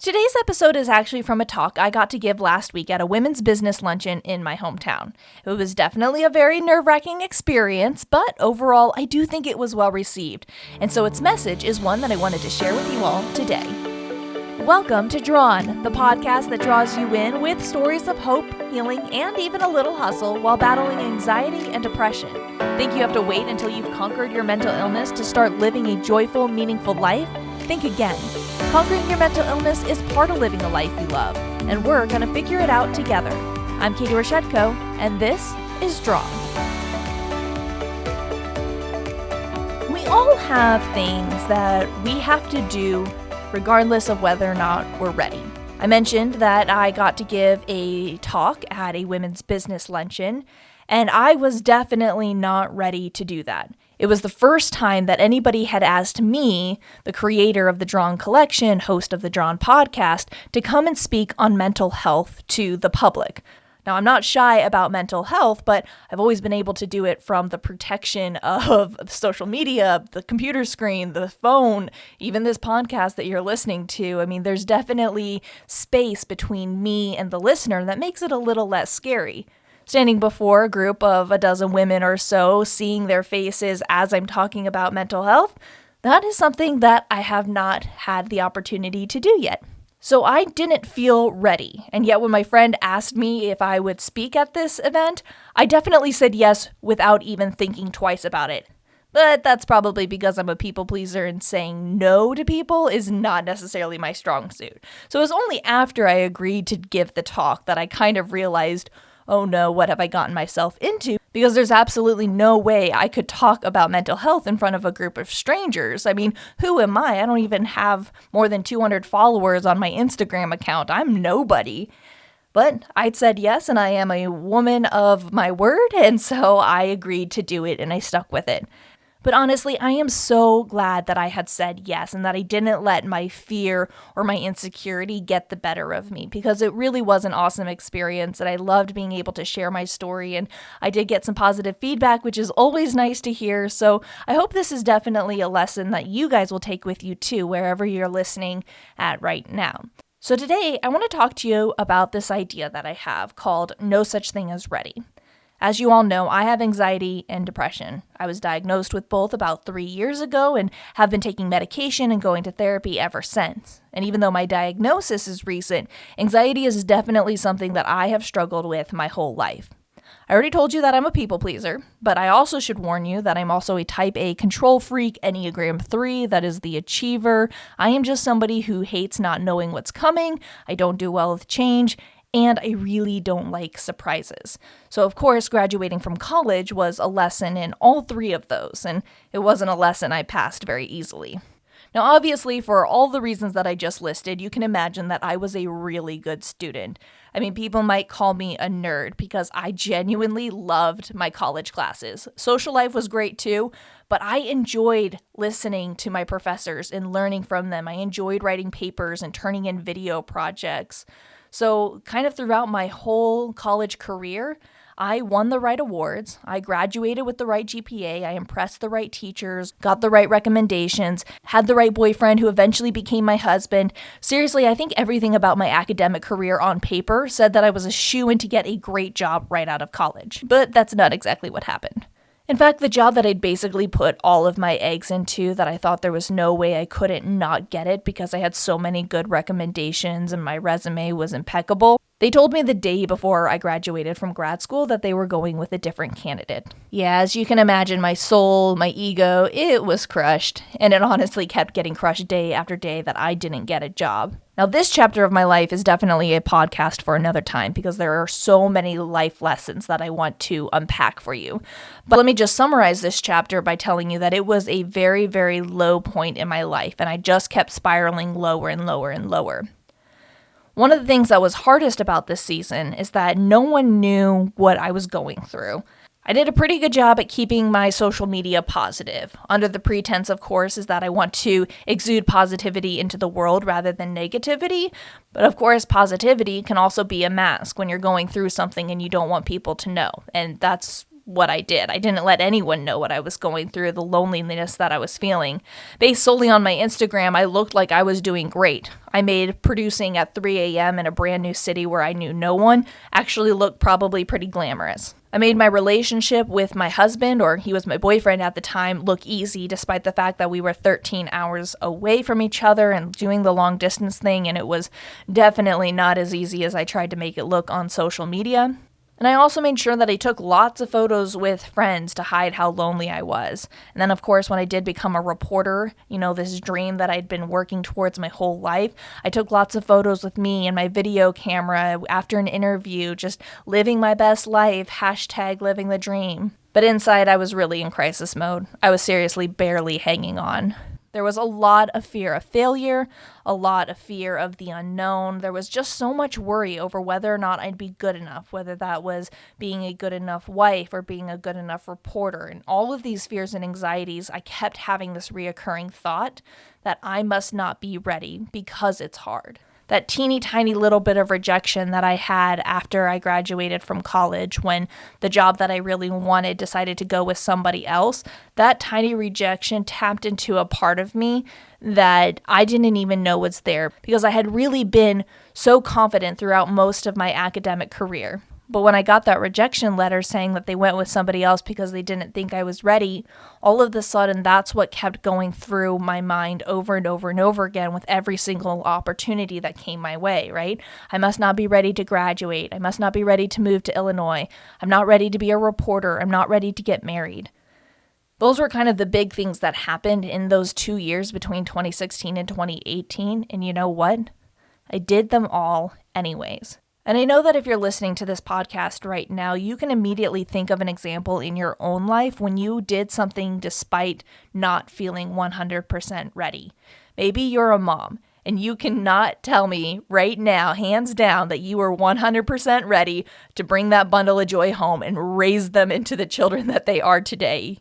Today's episode is actually from a talk I got to give last week at a women's business luncheon in my hometown. It was definitely a very nerve-wracking experience, but overall, I do think it was well received. And so its message is one that I wanted to share with you all today. Welcome to Drawn, the podcast that draws you in with stories of hope, healing, and even a little hustle while battling anxiety and depression. Think you have to wait until you've conquered your mental illness to start living a joyful, meaningful life? Think again. Conquering your mental illness is part of living a life you love, and we're going to figure it out together. I'm Katie Rochetko, and this is Drawn. We all have things that we have to do regardless of whether or not we're ready. I mentioned that I got to give a talk at a women's business luncheon, and I was definitely not ready to do that. It was the first time that anybody had asked me, the creator of the Drawn Collection, host of the Drawn podcast, to come and speak on mental health to the public. Now, I'm not shy about mental health, but I've always been able to do it from the protection of social media, the computer screen, the phone, even this podcast that you're listening to. I mean, there's definitely space between me and the listener that makes it a little less scary. Standing before a group of a dozen women or so, seeing their faces as I'm talking about mental health, that is something that I have not had the opportunity to do yet. So I didn't feel ready, and yet when my friend asked me if I would speak at this event, I definitely said yes without even thinking twice about it. But that's probably because I'm a people pleaser and saying no to people is not necessarily my strong suit. So it was only after I agreed to give the talk that I kind of realized, oh no, what have I gotten myself into? Because there's absolutely no way I could talk about mental health in front of a group of strangers. I mean, who am I? I don't even have more than 200 followers on my Instagram account. I'm nobody. But I'd said yes, and I am a woman of my word, and so I agreed to do it, and I stuck with it. But honestly, I am so glad that I had said yes and that I didn't let my fear or my insecurity get the better of me, because it really was an awesome experience and I loved being able to share my story, and I did get some positive feedback, which is always nice to hear. So I hope this is definitely a lesson that you guys will take with you too, wherever you're listening at right now. So today I want to talk to you about this idea that I have called no such thing as ready. As you all know, I have anxiety and depression. I was diagnosed with both about 3 years ago and have been taking medication and going to therapy ever since. And even though my diagnosis is recent, anxiety is definitely something that I have struggled with my whole life. I already told you that I'm a people pleaser, but I also should warn you that I'm also a type A control freak, Enneagram 3, that is the achiever. I am just somebody who hates not knowing what's coming. I don't do well with change. And I really don't like surprises. So of course, graduating from college was a lesson in all three of those, and it wasn't a lesson I passed very easily. Now obviously, for all the reasons that I just listed, you can imagine that I was a really good student. I mean, people might call me a nerd because I genuinely loved my college classes. Social life was great too, but I enjoyed listening to my professors and learning from them. I enjoyed writing papers and turning in video projects. So kind of throughout my whole college career, I won the right awards, I graduated with the right GPA, I impressed the right teachers, got the right recommendations, had the right boyfriend who eventually became my husband. Seriously, I think everything about my academic career on paper said that I was a shoo-in to get a great job right out of college. But that's not exactly what happened. In fact, the job that I'd basically put all of my eggs into, that I thought there was no way I couldn't not get it because I had so many good recommendations and my resume was impeccable, they told me the day before I graduated from grad school that they were going with a different candidate. Yeah, as you can imagine, my soul, my ego, it was crushed, and it honestly kept getting crushed day after day that I didn't get a job. Now, this chapter of my life is definitely a podcast for another time because there are so many life lessons that I want to unpack for you. But let me just summarize this chapter by telling you that it was a very, very low point in my life, and I just kept spiraling lower and lower and lower. One of the things that was hardest about this season is that no one knew what I was going through. I did a pretty good job at keeping my social media positive, under the pretense, of course, is that I want to exude positivity into the world rather than negativity. But of course, positivity can also be a mask when you're going through something and you don't want people to know. And that's what I did. I didn't let anyone know what I was going through, the loneliness that I was feeling. Based solely on my Instagram, I looked like I was doing great. I made producing at 3 a.m. in a brand new city where I knew no one actually look probably pretty glamorous. I made my relationship with my husband, or he was my boyfriend at the time, look easy despite the fact that we were 13 hours away from each other and doing the long distance thing, and it was definitely not as easy as I tried to make it look on social media. And I also made sure that I took lots of photos with friends to hide how lonely I was. And then, of course, when I did become a reporter, this dream that I'd been working towards my whole life, I took lots of photos with me and my video camera after an interview, just living my best life, #living the dream. But inside, I was really in crisis mode. I was seriously barely hanging on. There was a lot of fear of failure, a lot of fear of the unknown. There was just so much worry over whether or not I'd be good enough, whether that was being a good enough wife or being a good enough reporter. And all of these fears and anxieties, I kept having this reoccurring thought that I must not be ready because it's hard. That teeny tiny little bit of rejection that I had after I graduated from college when the job that I really wanted decided to go with somebody else, that tiny rejection tapped into a part of me that I didn't even know was there because I had really been so confident throughout most of my academic career. But when I got that rejection letter saying that they went with somebody else because they didn't think I was ready, all of a sudden that's what kept going through my mind over and over and over again with every single opportunity that came my way, right? I must not be ready to graduate. I must not be ready to move to Illinois. I'm not ready to be a reporter. I'm not ready to get married. Those were kind of the big things that happened in those 2 years between 2016 and 2018. And you know what? I did them all anyways. And I know that if you're listening to this podcast right now, you can immediately think of an example in your own life when you did something despite not feeling 100% ready. Maybe you're a mom and you cannot tell me right now, hands down, that you were 100% ready to bring that bundle of joy home and raise them into the children that they are today.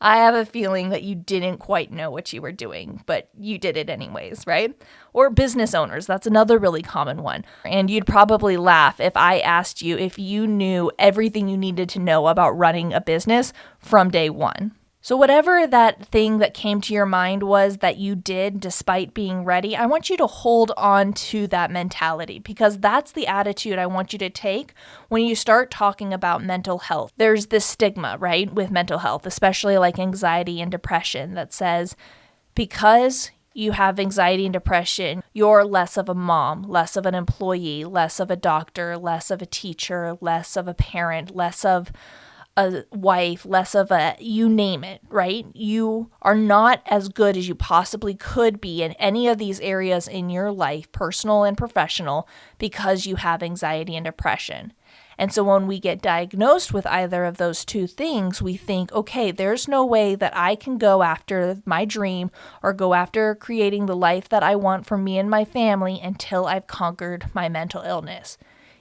I have a feeling that you didn't quite know what you were doing, but you did it anyways, right? Or business owners, that's another really common one. And you'd probably laugh if I asked you if you knew everything you needed to know about running a business from day one. So whatever that thing that came to your mind was that you did despite being ready, I want you to hold on to that mentality because that's the attitude I want you to take when you start talking about mental health. There's this stigma, right, with mental health, especially like anxiety and depression that says because you have anxiety and depression, you're less of a mom, less of an employee, less of a doctor, less of a teacher, less of a parent, less of a wife, less of a, you name it, right? You are not as good as you possibly could be in any of these areas in your life, personal and professional, because you have anxiety and depression. And so when we get diagnosed with either of those two things, we think, okay, there's no way that I can go after my dream or go after creating the life that I want for me and my family until I've conquered my mental illness.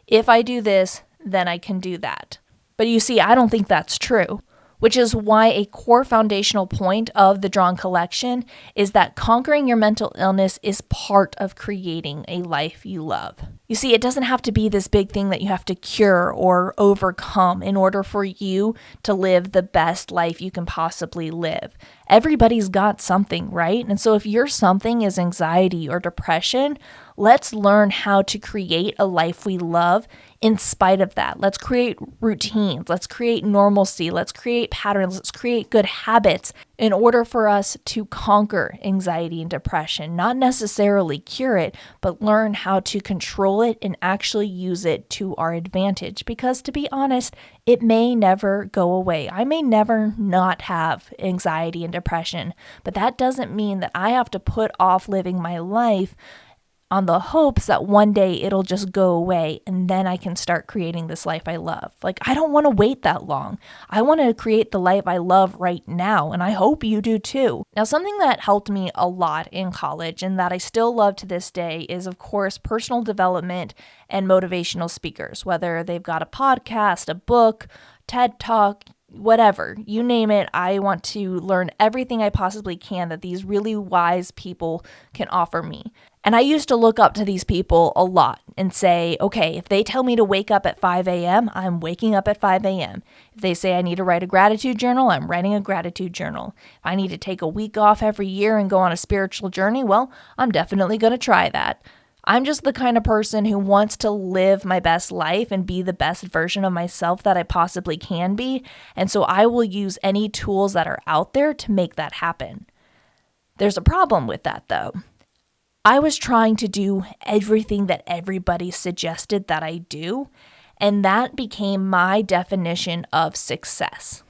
If I do this, then I can do that. But you see, I don't think that's true, which is why a core foundational point of the Drawn Collection is that conquering your mental illness is part of creating a life you love. You see, it doesn't have to be this big thing that you have to cure or overcome in order for you to live the best life you can possibly live. Everybody's got something, right? And so if your something is anxiety or depression, let's learn how to create a life we love in spite of that. Let's create routines. Let's create normalcy. Let's create patterns. Let's create good habits in order for us to conquer anxiety and depression. Not necessarily cure it, but learn how to control it and actually use it to our advantage. Because to be honest, it may never go away. I may never not have anxiety and depression, but that doesn't mean that I have to put off living my life on the hopes that one day it'll just go away and then I can start creating this life I love. Like, I don't want to wait that long. I want to create the life I love right now, and I hope you do too. Now, something that helped me a lot in college and that I still love to this day is, of course, personal development and motivational speakers, whether they've got a podcast, a book, TED Talk, whatever, you name it. I want to learn everything I possibly can that these really wise people can offer me. And I used to look up to these people a lot and say, okay, if they tell me to wake up at 5 a.m., I'm waking up at 5 a.m. If they say I need to write a gratitude journal, I'm writing a gratitude journal. If I need to take a week off every year and go on a spiritual journey, well, I'm definitely going to try that. I'm just the kind of person who wants to live my best life and be the best version of myself that I possibly can be. And so I will use any tools that are out there to make that happen. There's a problem with that, though. I was trying to do everything that everybody suggested that I do, and that became my definition of success.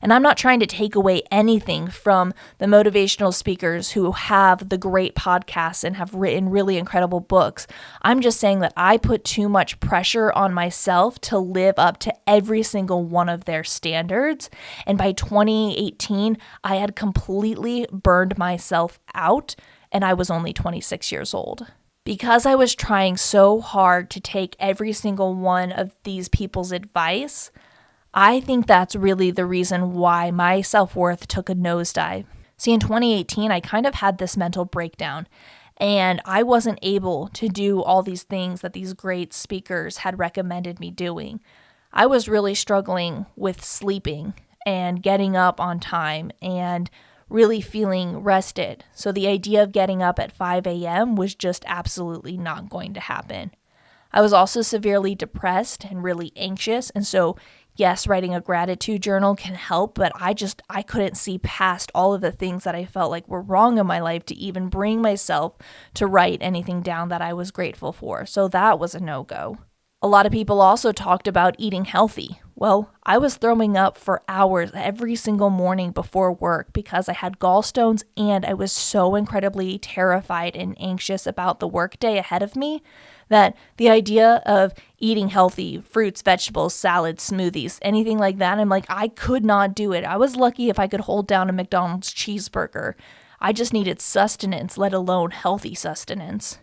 And I'm not trying to take away anything from the motivational speakers who have the great podcasts and have written really incredible books. I'm just saying that I put too much pressure on myself to live up to every single one of their standards. And by 2018, I had completely burned myself out, and I was only 26 years old. Because I was trying so hard to take every single one of these people's advice, I think that's really the reason why my self-worth took a nosedive. See, in 2018, I kind of had this mental breakdown, and I wasn't able to do all these things that these great speakers had recommended me doing. I was really struggling with sleeping and getting up on time and really feeling rested. So the idea of getting up at 5 a.m. was just absolutely not going to happen. I was also severely depressed and really anxious, and so yes, writing a gratitude journal can help, but I couldn't see past all of the things that I felt like were wrong in my life to even bring myself to write anything down that I was grateful for. So that was a no-go. A lot of people also talked about eating healthy. Well, I was throwing up for hours every single morning before work because I had gallstones and I was so incredibly terrified and anxious about the workday ahead of me that the idea of eating healthy, fruits, vegetables, salads, smoothies, anything like that, I'm like, I could not do it. I was lucky if I could hold down a McDonald's cheeseburger. I just needed sustenance, let alone healthy sustenance.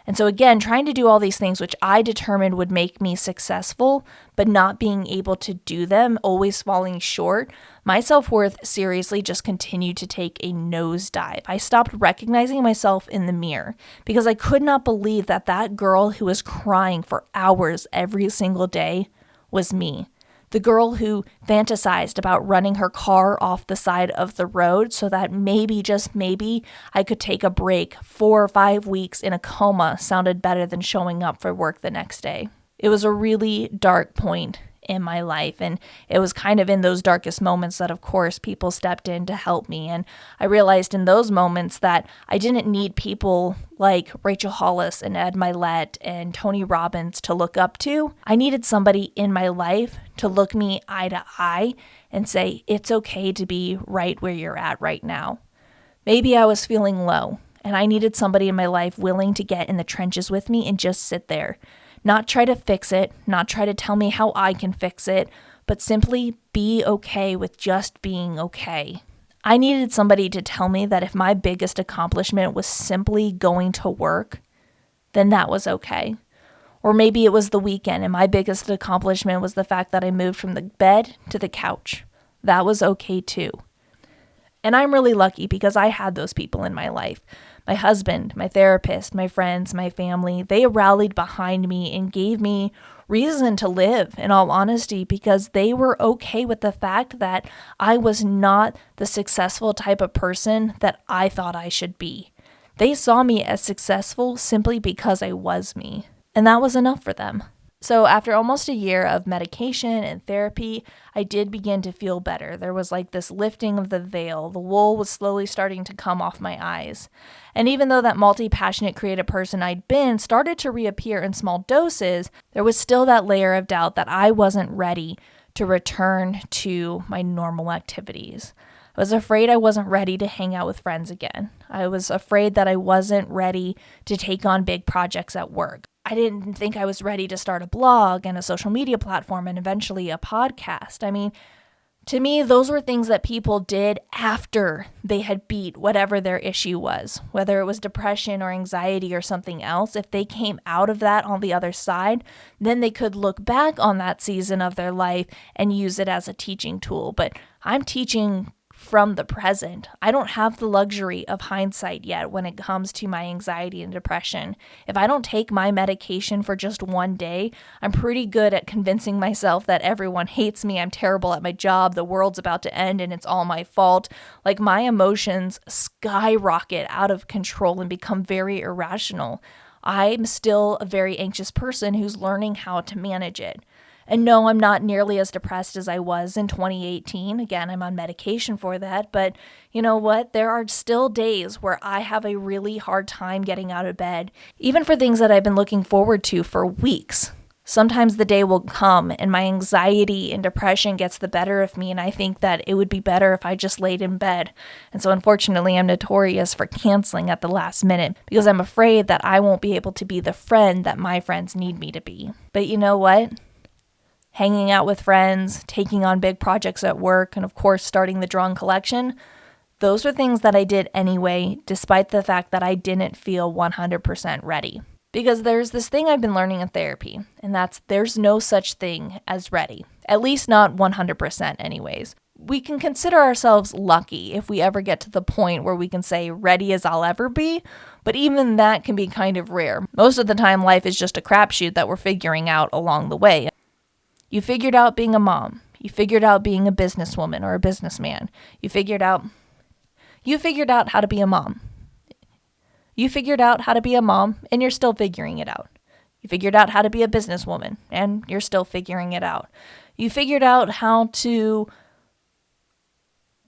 And so again, trying to do all these things which I determined would make me successful, but not being able to do them, always falling short, my self-worth seriously just continued to take a nosedive. I stopped recognizing myself in the mirror because I could not believe that that girl who was crying for hours every single day was me. The girl who fantasized about running her car off the side of the road so that maybe, just maybe, I could take a break. 4 or 5 weeks in a coma sounded better than showing up for work the next day. It was a really dark point in my life, and it was kind of in those darkest moments that, of course, people stepped in to help me. And I realized in those moments that I didn't need people like Rachel Hollis and Ed Milet and Tony Robbins to look up to. I needed somebody in my life to look me eye to eye and say, it's okay to be right where you're at right now. Maybe I was feeling low, and I needed somebody in my life willing to get in the trenches with me and just sit there. Not try to fix it, not try to tell me how I can fix it, but simply be okay with just being okay. I needed somebody to tell me that if my biggest accomplishment was simply going to work, then that was okay. Or maybe it was the weekend and my biggest accomplishment was the fact that I moved from the bed to the couch. That was okay too. And I'm really lucky because I had those people in my life. My husband, my therapist, my friends, my family, they rallied behind me and gave me reason to live, in all honesty, because they were okay with the fact that I was not the successful type of person that I thought I should be. They saw me as successful simply because I was me, and that was enough for them. So after almost a year of medication and therapy, I did begin to feel better. There was like this lifting of the veil. The wool was slowly starting to come off my eyes. And even though that multi-passionate creative person I'd been started to reappear in small doses, there was still that layer of doubt that I wasn't ready to return to my normal activities. I was afraid I wasn't ready to hang out with friends again. I was afraid that I wasn't ready to take on big projects at work. I didn't think I was ready to start a blog and a social media platform and eventually a podcast. I mean, to me, those were things that people did after they had beat whatever their issue was, whether it was depression or anxiety or something else. If they came out of that on the other side, then they could look back on that season of their life and use it as a teaching tool. But I'm teaching from the present. I don't have the luxury of hindsight yet when it comes to my anxiety and depression. If I don't take my medication for just one day, I'm pretty good at convincing myself that everyone hates me, I'm terrible at my job, the world's about to end, and it's all my fault. Like, my emotions skyrocket out of control and become very irrational. I'm still a very anxious person who's learning how to manage it. And no, I'm not nearly as depressed as I was in 2018. Again, I'm on medication for that. But you know what? There are still days where I have a really hard time getting out of bed, even for things that I've been looking forward to for weeks. Sometimes the day will come and my anxiety and depression gets the better of me, and I think that it would be better if I just laid in bed. And so unfortunately, I'm notorious for canceling at the last minute because I'm afraid that I won't be able to be the friend that my friends need me to be. But you know what? Hanging out with friends, taking on big projects at work, and of course starting the Drawn Collection, those are things that I did anyway, despite the fact that I didn't feel 100% ready. Because there's this thing I've been learning in therapy, and that's there's no such thing as ready. At least not 100% anyways. We can consider ourselves lucky if we ever get to the point where we can say ready as I'll ever be, but even that can be kind of rare. Most of the time life is just a crapshoot that we're figuring out along the way. You figured out being a mom. You figured out being a businesswoman or a businessman. You figured out how to be a mom. You figured out how to be a mom, and you're still figuring it out. You figured out how to be a businesswoman, and you're still figuring it out. You figured out how to...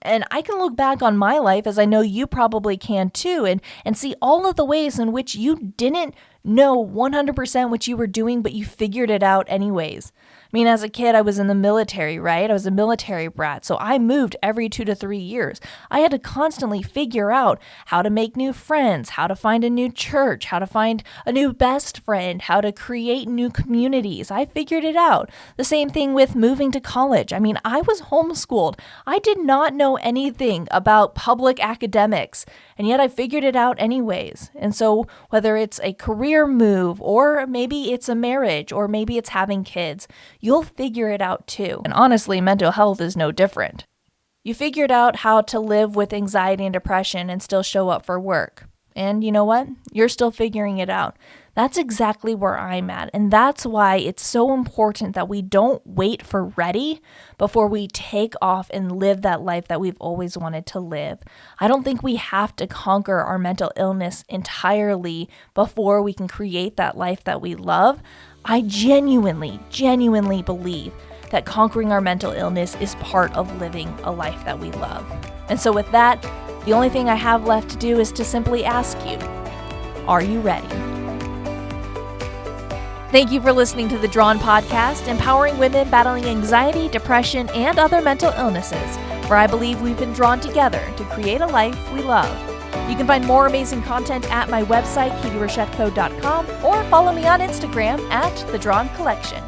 And I can look back on my life, as I know you probably can too, and see all of the ways in which you didn't know 100% what you were doing, but you figured it out anyways. I mean, as a kid, I was in the military, right? I was a military brat, so I moved every 2 to 3 years. I had to constantly figure out how to make new friends, how to find a new church, how to find a new best friend, how to create new communities. I figured it out. The same thing with moving to college. I mean, I was homeschooled. I did not know anything about public academics, and yet I figured it out anyways. And so whether it's a career move, or maybe it's a marriage, or maybe it's having kids, you'll figure it out too. And honestly, mental health is no different. You figured out how to live with anxiety and depression and still show up for work. And you know what? You're still figuring it out. That's exactly where I'm at. And that's why it's so important that we don't wait for ready before we take off and live that life that we've always wanted to live. I don't think we have to conquer our mental illness entirely before we can create that life that we love. I genuinely believe that conquering our mental illness is part of living a life that we love. And so with that, the only thing I have left to do is to simply ask you, are you ready? Thank you for listening to the Drawn Podcast, empowering women battling anxiety, depression, and other mental illnesses, where I believe we've been drawn together to create a life we love. You can find more amazing content at my website, KatieRochetco.com, or follow me on Instagram at The Drawn Collection.